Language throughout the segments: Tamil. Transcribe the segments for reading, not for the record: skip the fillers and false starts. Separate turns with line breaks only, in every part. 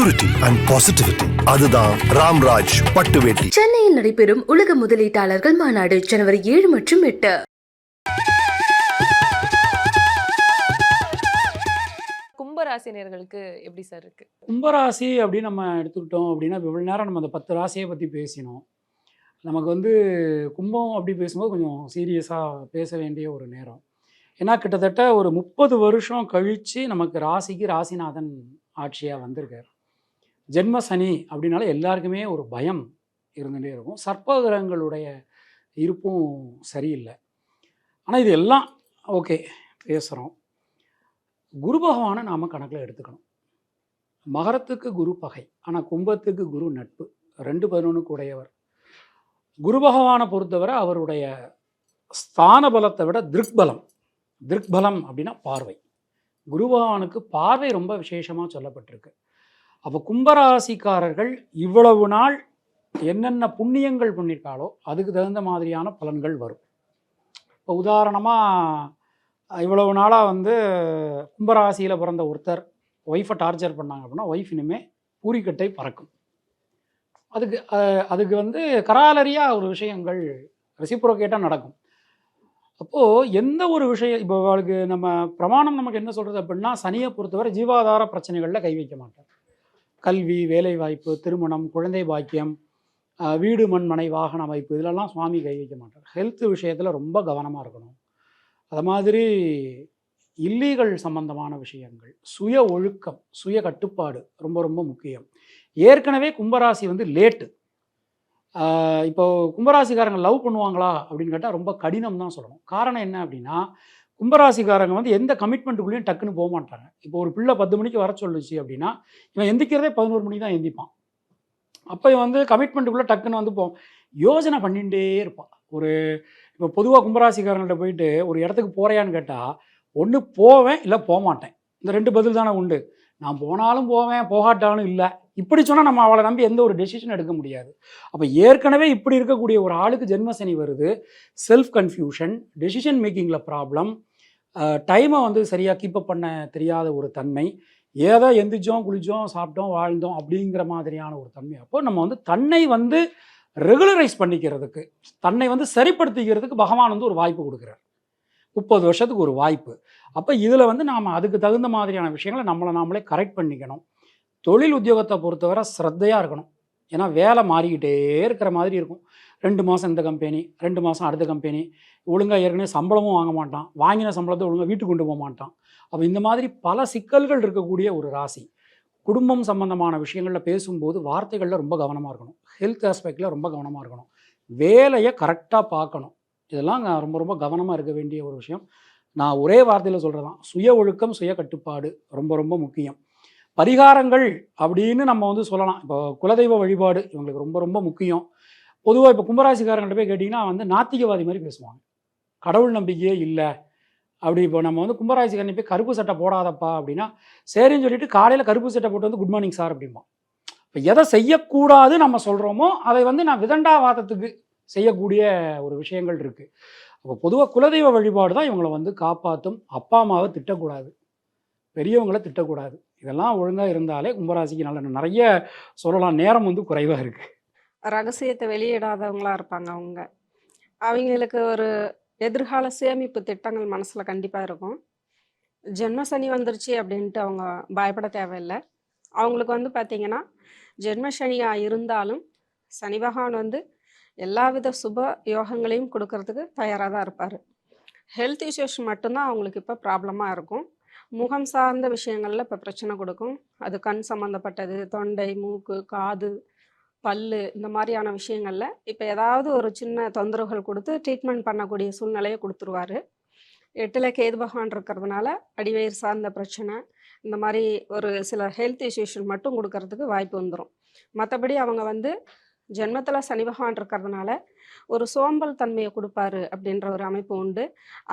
purity and positivity. அதுதான் ராம்ராஜ் பட்டு வேட்டி.
சென்னையில் நடைபெறும் உலக முதலீட்டாளர்கள் மாநாடு ஜனவரி 7 மற்றும் 8.
கும்பராசினியர்களுக்கு எப்படி சார் இருக்கு?
கும்பராசி அப்படின்னு நம்ம எடுத்துக்கிட்டோம் அப்படின்னா, இவ்வளோ நேரம் நம்ம அந்த 10 ராசியை பற்றி பேசினோம். நமக்கு கும்பம் அப்படி பேசும்போது கொஞ்சம் சீரியஸாக பேச வேண்டிய ஒரு நேரம். ஏன்னா கிட்டத்தட்ட ஒரு 30 வருஷம் கழித்து நமக்கு ராசிக்கு ராசிநாதன் ஆட்சியாக வந்திருக்கார். ஜென்ம சனி அப்படின்னால எல்லாருக்குமே ஒரு பயம் இருந்துகிட்டே இருக்கும். சர்ப்ப கிரகங்களுடைய இருப்பும் சரியில்லை. ஆனால் இது எல்லாம் ஓகே பேசுகிறோம். குரு பகவானை நாம் கணக்கில் எடுத்துக்கணும். மகரத்துக்கு குரு பகை, ஆனால் கும்பத்துக்கு குரு நட்பு. 2-11 உடையவர். குரு பகவானை பொறுத்தவரை அவருடைய ஸ்தான பலத்தை விட திருக்பலம். திருக்பலம் அப்படின்னா பார்வை. குரு பகவானுக்கு பார்வை ரொம்ப விசேஷமாக சொல்லப்பட்டிருக்கு. அப்போ கும்பராசிக்காரர்கள் இவ்வளவு நாள் என்னென்ன புண்ணியங்கள் பண்ணியிருக்காளோ அதுக்கு தகுந்த மாதிரியான பலன்கள் வரும். இப்போ உதாரணமாக இவ்வளவு நாளாக கும்பராசியில் பிறந்த ஒருத்தர் ஒய்ஃபை டார்ச்சர் பண்ணாங்க அப்படின்னா ஒய்ஃப் இனிமேல் பூரிக்கட்டை பறக்கும். அதுக்கு கராலரியாக ஒரு விஷயங்கள் ரெசிப்ரோகேட்டாக நடக்கும். அப்போது எந்த ஒரு விஷயம் இப்போ அவளுக்கு நம்ம பிரமாணம் நமக்கு என்ன சொல்கிறது அப்படின்னா, சனியை பொறுத்தவரை ஜீவாதார பிரச்சனைகளில் கை வைக்க மாட்டார். கல்வி, வேலைவாய்ப்பு, திருமணம், குழந்தை பாக்கியம், வீடு மண் மனை வாகன அமைப்பு, இதிலெல்லாம் சுவாமி கை வைக்க மாட்டார். ஹெல்த் விஷயத்தில் ரொம்ப கவனமாக இருக்கணும். அது மாதிரி இல்லீகல் சம்பந்தமான விஷயங்கள், சுய ஒழுக்கம், சுய கட்டுப்பாடு ரொம்ப ரொம்ப முக்கியம். ஏற்கனவே கும்பராசி லேட்டு. இப்போ கும்பராசிக்காரங்க லவ் பண்ணுவாங்களா அப்படின்னு கேட்டால் ரொம்ப கடினம் தான் சொல்லணும். காரணம் என்ன அப்படின்னா, கும்பராசிக்காரங்க எந்த கமிட்மெண்ட்டுக்குள்ளேயும் டக்குன்னு போக மாட்டாங்க. இப்போ ஒரு பிள்ளை 10 மணிக்கு வர சொல்லுச்சு அப்படின்னா இவன் எந்திக்கிறதே 11 மணிக்கு தான் எந்திப்பான். அப்போ இவன் கமிட்மெண்ட்டுக்குள்ளே டக்குன்னு யோசனை பண்ணிகிட்டே இருப்பான். இப்போ பொதுவாக கும்பராசிக்காரங்கள்ட்ட போயிட்டு ஒரு இடத்துக்கு போகிறையான்னு கேட்டால் ஒன்று போவேன் இல்லை போக மாட்டேன். இந்த 2 பதில் தானே உண்டு. நான் போனாலும் போவேன், போகாட்டாலும் இல்லை. இப்படி சொன்னால் நம்ம அவளை நம்பி எந்த ஒரு டெசிஷன் எடுக்க முடியாது. அப்போ ஏற்கனவே இப்படி இருக்கக்கூடிய ஒரு ஆளுக்கு ஜென்மசனி வருது. செல்ஃப் கன்ஃபியூஷன், டெசிஷன் மேக்கிங்கில் ப்ராப்ளம், டைமை சரியாக கீப்பப் பண்ண தெரியாத ஒரு தன்மை, ஏதோ எந்திரிச்சோம், குளித்தோம், சாப்பிட்டோம், வாழ்ந்தோம் அப்படிங்கிற மாதிரியான ஒரு தன்மை. அப்போ நம்ம தன்னை ரெகுலரைஸ் பண்ணிக்கிறதுக்கு, தன்னை சரிப்படுத்திக்கிறதுக்கு பகவான் ஒரு வாய்ப்பு கொடுக்குறார். 30 வருஷத்துக்கு ஒரு வாய்ப்பு. அப்போ இதில் நாம் அதுக்கு தகுந்த மாதிரியான விஷயங்களை நாமளே கரெக்ட் பண்ணிக்கணும். தொழில் உத்தியோகத்தை பொறுத்தவரை ஸ்ரத்தையாக இருக்கணும். ஏன்னா வேலை மாறிக்கிட்டே இருக்கிற மாதிரி இருக்கும். 2 மாதம் இந்த கம்பெனி, 2 மாதம் அடுத்த கம்பெனி, ஒழுங்காக ஏற்கனவே சம்பளமும் வாங்க மாட்டான், வாங்கின சம்பளத்தை ஒழுங்காக வீட்டுக்கு கொண்டு போக மாட்டான். அப்போ இந்த மாதிரி பல சிக்கல்கள் இருக்கக்கூடிய ஒரு ராசி. குடும்பம் சம்பந்தமான விஷயங்களில் பேசும்போது வார்த்தைகளில் ரொம்ப கவனமாக இருக்கணும். ஹெல்த் ஆஸ்பெக்டில் ரொம்ப கவனமாக இருக்கணும். வேலையை கரெக்டாக பார்க்கணும். இதெல்லாம் ரொம்ப ரொம்ப கவனமாக இருக்க வேண்டிய ஒரு விஷயம். நான் ஒரே வார்த்தையில் சொல்கிறதான், சுய ஒழுக்கம், சுய கட்டுப்பாடு ரொம்ப ரொம்ப முக்கியம். பரிகாரங்கள் அப்படின்னு நம்ம சொல்லலாம். இப்போ குலதெய்வ வழிபாடு இவங்களுக்கு ரொம்ப ரொம்ப முக்கியம். பொதுவாக இப்போ கும்பராசிக்காரங்கள்ட்ட போய் கேட்டிங்கன்னா நாத்திகவாதி மாதிரி பேசுவாங்க. கடவுள் நம்பிக்கையே இல்லை அப்படி. இப்போ நம்ம கும்பராசிக்காரனை போய் கருப்பு சட்டை போடாதப்பா அப்படின்னா சரின்னு சொல்லிட்டு காலையில் கருப்பு சட்டை போட்டு குட் மார்னிங் சார் அப்படிம்பா. இப்போ எதை செய்யக்கூடாது நம்ம சொல்கிறோமோ அதை நான் விதண்டாவாதத்துக்கு செய்யக்கூடிய ஒரு விஷயங்கள் இருக்குது. அப்போ பொதுவாக குலதெய்வ வழிபாடு தான் இவங்களை காப்பாற்றும். அப்பா அம்மாவை திட்டக்கூடாது, பெரியவங்களை திட்டக்கூடாது. இதெல்லாம் ஒழுங்காக இருந்தாலே கும்பராசிக்கு நல்ல நிறைய சொல்லலாம். நேரம் குறைவாக இருக்குது.
ரகசியத்தை வெளியிடாதவங்களா இருப்பாங்க. அவங்களுக்கு ஒரு எதிர்கால சேமிப்பு திட்டங்கள் மனசில் கண்டிப்பாக இருக்கும். ஜென்ம சனி வந்துருச்சு அப்படின்ட்டு அவங்க பயப்பட தேவையில்லை. அவங்களுக்கு பார்த்திங்கன்னா ஜென்ம சனியாக இருந்தாலும் சனி பகவான் எல்லாவித சுப யோகங்களையும் கொடுக்கறதுக்கு தயாராக தான் இருப்பார். ஹெல்த் இஷ்யூஸ் மட்டும்தான் அவங்களுக்கு இப்போ ப்ராப்ளமாக இருக்கும். முகம் சார்ந்த விஷயங்களில் இப்போ பிரச்சனை கொடுக்கும். அது கண் சம்மந்தப்பட்டது, தொண்டை, மூக்கு, காது, பல்லு, இந்த மாதிரியான விஷயங்களில் இப்போ ஏதாவது ஒரு சின்ன தொந்தரவுகள் கொடுத்து ட்ரீட்மெண்ட் பண்ணக்கூடிய சூழ்நிலையை கொடுத்துருவார். 8ல் கேது பகவான் இருக்கிறதுனால அடிவயிறு சார்ந்த பிரச்சனை, இந்த மாதிரி ஒரு சில ஹெல்த் இஷ்யூஸ் மட்டும் கொடுக்கறதுக்கு வாய்ப்பு வந்துடும். மற்றபடி அவங்க ஜென்மத்தில் சனி பகவான் இருக்கிறதுனால ஒரு சோம்பல் தன்மையை கொடுப்பாரு அப்படின்ற ஒரு அமைப்பு உண்டு.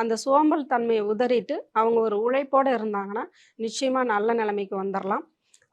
அந்த சோம்பல் தன்மையை உதறிட்டு அவங்க ஒரு உழைப்போடு இருந்தாங்கன்னா நிச்சயமாக நல்ல நிலைமைக்கு வந்துடலாம்.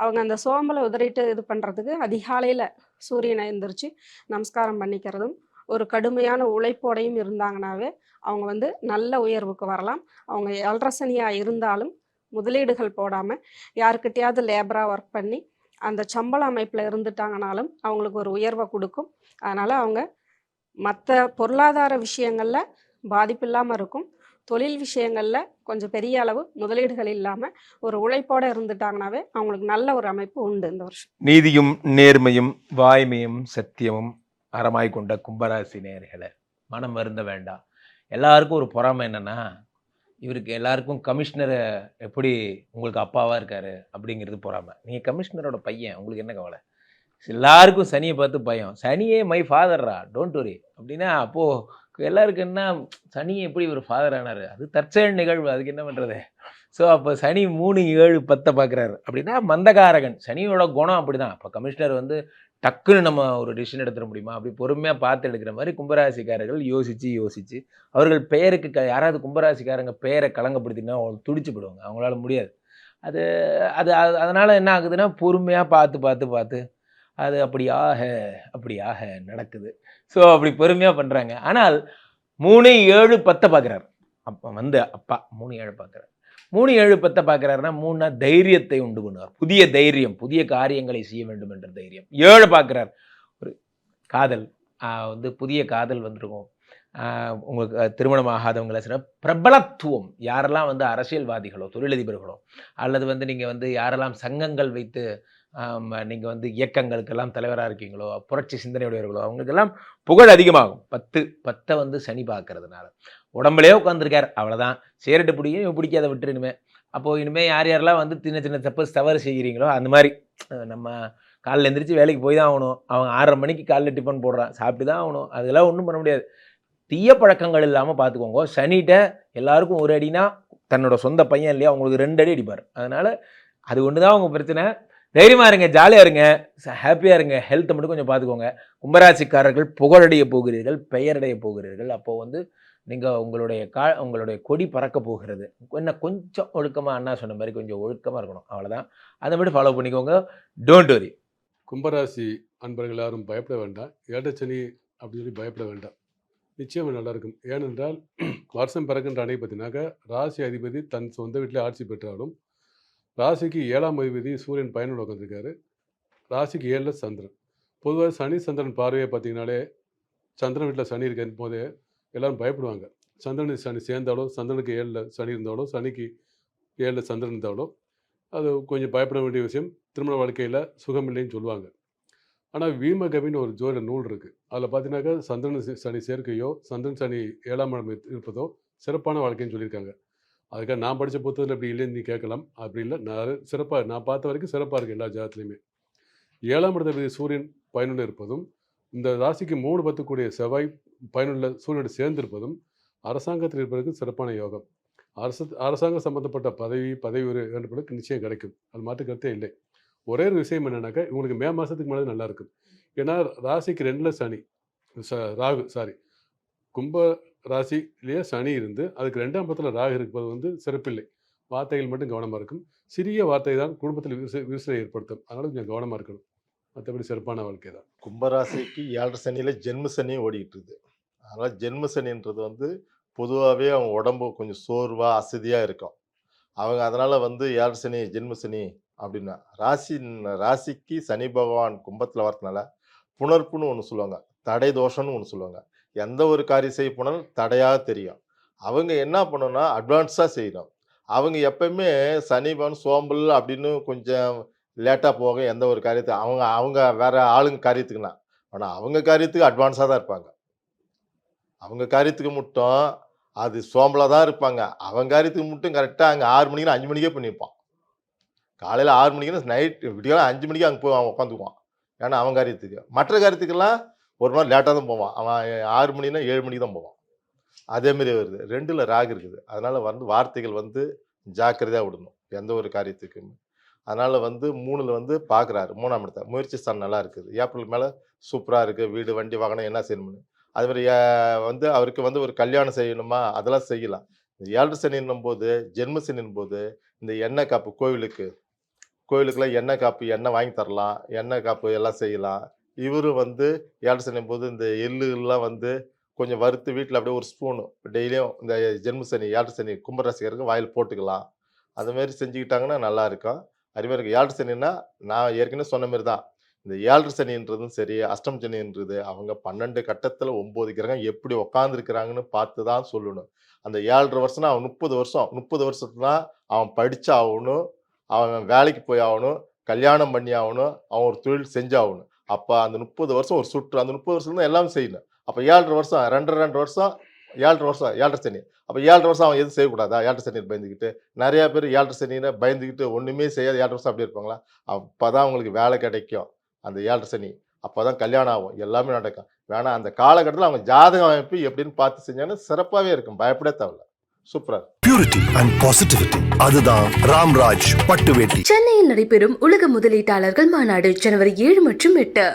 அவங்க அந்த சோம்பலை உதறிட்டு இது பண்ணுறதுக்கு அதிகாலையில் சூரியனை எழுந்திரிச்சு நமஸ்காரம் பண்ணிக்கிறதும் ஒரு கடுமையான உழைப்போடையும் இருந்தாங்கனாவே அவங்க நல்ல உயர்வுக்கு வரலாம். அவங்க 7.5 சனியாக இருந்தாலும் முதலீடுகள் போடாமல் யாருக்கிட்டையாவது லேபராக ஒர்க் பண்ணி அந்த சம்பள அமைப்பில் இருந்துட்டாங்கனாலும் அவங்களுக்கு ஒரு உயர்வை கொடுக்கும். அதனால் அவங்க மற்ற பொருளாதார விஷயங்களில் பாதிப்பு இல்லாமல் இருக்கும். தொழில் விஷயங்களில் கொஞ்சம் பெரிய அளவு முதலீடுகள் இல்லாமல் ஒரு உழைப்போடு இருந்துட்டாங்கனாவே அவங்களுக்கு நல்ல ஒரு அமைப்பு உண்டு இந்த வருஷம்.
நீதியும் நேர்மையும் வாய்மையும் சத்தியமும் அறமாய் கொண்ட கும்பராசி நேயர்களே, மனம் வருந்த வேண்டாம். எல்லாருக்கும் ஒரு பொறாமை என்னன்னா, இவருக்கு எல்லாருக்கும் கமிஷனரை எப்படி உங்களுக்கு அப்பாவா இருக்காரு அப்படிங்கிறது பொறாமை. நீங்க கமிஷனரோட பையன், உங்களுக்கு என்ன கவலை? எல்லாருக்கும் சனியை பார்த்து பயம். சனியே மை ஃபாதர்ரா, டோன்ட் வரி அப்படின்னா, அப்போ எல்லாருக்கும் என்ன, சனியை எப்படி ஒரு ஃபாதர் ஆனாரு, அது தற்செயல் நிகழ்வு, அதுக்கு என்ன பண்றது? ஸோ அப்போ சனி 3, 7, 10 பார்க்குறாரு அப்படின்னா மந்தகாரகன். சனியோட குணம் அப்படிதான். அப்போ கமிஷனர் வந்து டக்குன்னு நம்ம ஒரு டிசிஷன் எடுத்துட முடியுமா? அப்படி பொறுமையாக பார்த்து எடுக்கிற மாதிரி கும்பராசிக்காரர்கள் யோசிச்சு அவர்கள் பெயருக்கு யாராவது கும்பராசிக்காரங்க பெயரை களங்கப்படுத்தினா அவங்க துடிச்சு போடுவாங்க, அவங்களால முடியாது. அது அது அதனால என்ன ஆகுதுன்னா, பொறுமையாக பார்த்து அது அப்படியாக நடக்குது. ஸோ அப்படி பொறுமையாக பண்ணுறாங்க. ஆனால் 3, 7, 10 பார்க்குறாரு. அப்போ வந்து அப்பா 3, 7 பார்க்குறாரு. 3, 7, 10 பார்க்குறாருன்னா 3னா தைரியத்தை உண்டு பண்ணுவார். புதிய தைரியம், புதிய காரியங்களை செய்ய வேண்டும் என்ற தைரியம். 7 பார்க்குறார், ஒரு காதல் வந்து புதிய காதல் வந்திருக்கும். உங்களுக்கு திருமணம் ஆகாதவங்களை சில பிரபலத்துவம், யாரெல்லாம் வந்து அரசியல்வாதிகளோ தொழிலதிபர்களோ அல்லது வந்து நீங்கள் வந்து யாரெல்லாம் சங்கங்கள் வைத்து நீங்கள் வந்து இயக்கங்களுக்கெல்லாம் தலைவராக இருக்கீங்களோ, புரட்சி சிந்தனையுடையவர்களோ, அவங்களுக்கெல்லாம் புகழ் அதிகமாகும். 10 வந்து சனி பார்க்கறதுனால உடம்புலேயே உட்காந்துருக்கார், அவ்வளோதான். சேரட்டு பிடிக்கும், பிடிக்காத விட்டுரு இனிமே. அப்போது இனிமேல் யாரெல்லாம் வந்து சின்ன தவறு செய்கிறீங்களோ, அந்த மாதிரி நம்ம காலைல எழுந்திரிச்சு வேலைக்கு போய் தான் ஆகணும். அவன் 6:30 மணிக்கு காலைல டிஃபன் போடுறான், சாப்பிட்டு தான் ஆகணும். அதெல்லாம் ஒன்றும் பண்ண முடியாது. தீய பழக்கங்கள் இல்லாமல் பார்த்துக்கோங்க. சனிகிட்ட எல்லாருக்கும் ஒரு அடினா தன்னோட சொந்த பையன் இல்லையா, அவங்களுக்கு 2 அடி அடிப்பார். அதனால் அது ஒன்று தான் உங்கள் பிரச்சனை. தைரியமாக இருங்க, ஜாலியாக இருங்க, ஹாப்பியாக இருங்க. ஹெல்த்தை மட்டும் கொஞ்சம் பார்த்துக்கோங்க. கும்பராசிக்காரர்கள் புகழடைய போகிறீர்கள், பெயரடைய போகிறீர்கள். அப்போது வந்து நீங்கள் உங்களுடைய கொடி பறக்க போகிறது. என்ன கொஞ்சம் ஒழுக்கமாக, அண்ணா சொன்ன மாதிரி கொஞ்சம் ஒழுக்கமாக இருக்கணும், அவ்வளோதான். அதை மட்டும் ஃபாலோ பண்ணிக்கோங்க. Don't worry.
கும்பராசி அன்பர்கள் யாரும் பயப்பட வேண்டாம். ஏடச்சனி அப்படின்னு சொல்லி பயப்பட வேண்டாம். நிச்சயம் நல்லா இருக்கும். ஏனென்றால் வருஷம் பிறக்கின்ற அணை பார்த்தீங்கன்னாக்கா, ராசி அதிபதி தன் சொந்த வீட்டில் ஆட்சி பெற்றாலும் ராசிக்கு 7ஆம் அதிபதி சூரியன் பயனோட உட்காந்துருக்காரு. ராசிக்கு 7ல் சந்திரன். பொதுவாக சனி சந்திரன் பார்வையை பார்த்தீங்கன்னாலே, சந்திரன் வீட்டில் சனி இருக்க போதே எல்லோரும் பயப்படுவாங்க. சந்திரனுக்கு சனி சேர்ந்தாலோ, சந்திரனுக்கு 7ல் சனி இருந்தாலோ, சனிக்கு 7ல் சந்திரன் இருந்தாலோ அது கொஞ்சம் பயப்பட வேண்டிய விஷயம். திருமண வாழ்க்கையில் சுகமில்லைன்னு சொல்லுவாங்க. ஆனால் வீமகவின்னு ஒரு ஜோதிட நூல் இருக்குது. அதில் பார்த்தீங்கன்னாக்கா சந்திரன் சனி சேர்க்கையோ, சந்திரன் சனி 7ஆம் இடம் இருப்பதோ சிறப்பான வாழ்க்கைன்னு சொல்லியிருக்காங்க. அதுக்காக நான் படித்த புத்தகத்தில் இப்படி இல்லைன்னு நீ கேட்கலாம். அப்படி இல்லை, நான் பார்த்த வரைக்கும் சிறப்பாக இருக்குது எல்லா ஜாதத்துலையுமே. 7ஆம் இடத்துல சூரியன் பயனுள்ள இருப்பதும், இந்த ராசிக்கு 3, 10 கூடிய செவ்வாய் பயனுள்ள சூரியனோடு சேர்ந்திருப்பதும் அரசாங்கத்தில் இருப்பதற்கு சிறப்பான யோகம். அரசாங்கம் சம்மந்தப்பட்ட பதவி வேண்டுபடுறதுக்கு நிச்சயம் கிடைக்கும். அது மாற்று கருத்தே இல்லை. ஒரே ஒரு விஷயம் என்னன்னாக்கா, இவங்களுக்கு மே மாதத்துக்கு மேலே நல்லா இருக்கும். ஏன்னா ராசிக்கு 2ல் சனி ராகு கும்ப ராசிலேயே சனி இருந்து அதுக்கு 2ஆம் இடத்துல ராகு இருப்பது வந்து சிறப்பில்லை. வார்த்தைகள் மட்டும் கவனமாக இருக்கும். சிறிய வார்த்தை தான் குடும்பத்தில் விரிசலை ஏற்படுத்தும். அதனால் கொஞ்சம் கவனமாக இருக்கணும். மற்றபடி சிறப்பான வாழ்க்கை தான்.
கும்பராசிக்கு 7 சனியில் ஜென்ம சனி ஓடிக்கிட்டு இருக்குது. அதனால் ஜென்ம சனின்றது வந்து பொதுவாகவே அவங்க உடம்பு கொஞ்சம் சோர்வாக அசதியாக இருக்கும். அவங்க அதனால் வந்து 7 சனி ஜென்ம சனி அப்படின்னா, ராசிக்கு சனி பகவான் கும்பத்தில் வரதுனால புணர்ப்புன்னு ஒன்று சொல்லுவாங்க, தடை தோஷம்னு ஒன்று சொல்லுவாங்க. எந்த ஒரு காரியம் செய்ய போனாலும் தடையாக தெரியும். அவங்க என்ன பண்ணணும்னா அட்வான்ஸாக செய்யணும். அவங்க எப்பயுமே சனி பகவான் சோம்பல் அப்படின்னு கொஞ்சம் லேட்டாக போக எந்த ஒரு காரியத்தை அவங்க வேற ஆளுங்க காரியத்துக்குன்னா, ஆனால் அவங்க காரியத்துக்கு அட்வான்ஸாக தான் இருப்பாங்க. அவங்க காரியத்துக்கு மட்டும் அது சோம்பலாக தான் இருப்பாங்க. அவங்க காரியத்துக்கு மட்டும் கரெக்டாக அங்கே 6 மணிக்கு 5 மணிக்கே பண்ணியிருப்பான். காலையில் 6 மணிக்குன்னா நைட் விடியெல்லாம் 5 மணிக்கு அங்கே போய் அவன் உட்காந்துக்குவான். ஏன்னா அவன் காரியத்துக்கு. மற்ற காரியத்துக்கெல்லாம் ஒரு நாள் லேட்டாக தான் போவான். அவன் 6 மணினா 7 மணிக்கு தான் போவான். அதேமாரி வருது. 2ல் ராகு இருக்குது. அதனால் வந்து வார்த்தைகள் வந்து ஜாக்கிரதையாக விடணும் எந்த ஒரு காரியத்துக்கும். அதனால் வந்து 3ல் வந்து பார்க்குறாரு. 3ஆம் இடத்த முயற்சி ஸ்தானம் நல்லா இருக்குது. ஏப்ரல் மேலே சூப்பராக இருக்குது. வீடு வண்டி வாகனம் என்ன செய்யணும்னு. அதுமாதிரி வந்து அவருக்கு வந்து ஒரு கல்யாணம் செய்யணுமா, அதெல்லாம் செய்யலாம். 7 சனின்னும் போது, ஜென்ம சனின் போது இந்த எண்ணெய் காப்பு கோயிலுக்கெல்லாம் எண்ணெய் காப்பு எண்ணெய் வாங்கி தரலாம். எண்ணெய் காப்பு எல்லாம் செய்யலாம். இவரும் வந்து 7 சனியும் போது இந்த எள்ளுலாம் வந்து கொஞ்சம் வறுத்து வீட்டில் அப்படியே ஒரு ஸ்பூனு டெய்லியும் இந்த ஜென்ம சனி 7 சனி கும்பராசிக்காரருக்கு வாயில் போட்டுக்கலாம். அதுமாரி செஞ்சுக்கிட்டாங்கன்னா நல்லா இருக்கும். அருமையாக இருக்குது. ஏழரை சனின்னா நான் ஏற்கனவே சொன்ன மாதிரி தான். இந்த ஏழரை சனின்றதும் சரி, அஷ்டம் சனின்றது அவங்க 12 கட்டத்தில் 9 கிரகம் எப்படி உட்காந்துருக்கிறாங்கன்னு பார்த்து தான் சொல்லணும். அந்த 7.5 வருஷம்னா அவன் 30 வருஷம், 30 வருஷத்துனா அவன் படிச்சு ஆகணும், அவன் வேலைக்கு போய் ஆகணும், கல்யாணம் பண்ணி ஆகணும், அவன் ஒரு தொழில் செஞ்சாகணும். அப்போ அந்த 30 வருஷம் ஒரு சுற்று, அந்த 30 வருஷம் தான் எல்லாம் செய்யணும். அப்போ 7.5 வருஷம், 2 வருஷம், 7.5 வருஷம், 7.5 சனி. அப்போ 7.5 வருஷம் அவன் எதுவும் செய்யக்கூடாதா? 7.5 சனியில் பயந்துக்கிட்டு நிறையா பேர் 7.5 சனியில் பயந்துக்கிட்டு ஒன்றுமே செய்யாத 7.5 வருஷம் அப்படி இருப்பாங்களா? அப்போ தான் அவங்களுக்கு வேலை கிடைக்கும். அந்த 7.5 சனி அப்போ தான் கல்யாணம் ஆகும், எல்லாமே நடக்கும். வேணா அந்த காலகட்டத்தில் அவங்க ஜாதக அமைப்பு எப்படின்னு பார்த்து செஞ்சாங்கன்னா சிறப்பாகவே இருக்கும், பயப்பட தேவையில்ல. சூப்பராக
பியூரிட்டி அண்ட் பாசிட்டிவிட்டி, அதுதான் ராம்ராஜ் பட்டு வேட்டி.
சென்னையில் நடைபெறும் உலக முதலீட்டாளர்கள் மாநாடு ஜனவரி 7 மற்றும் 8.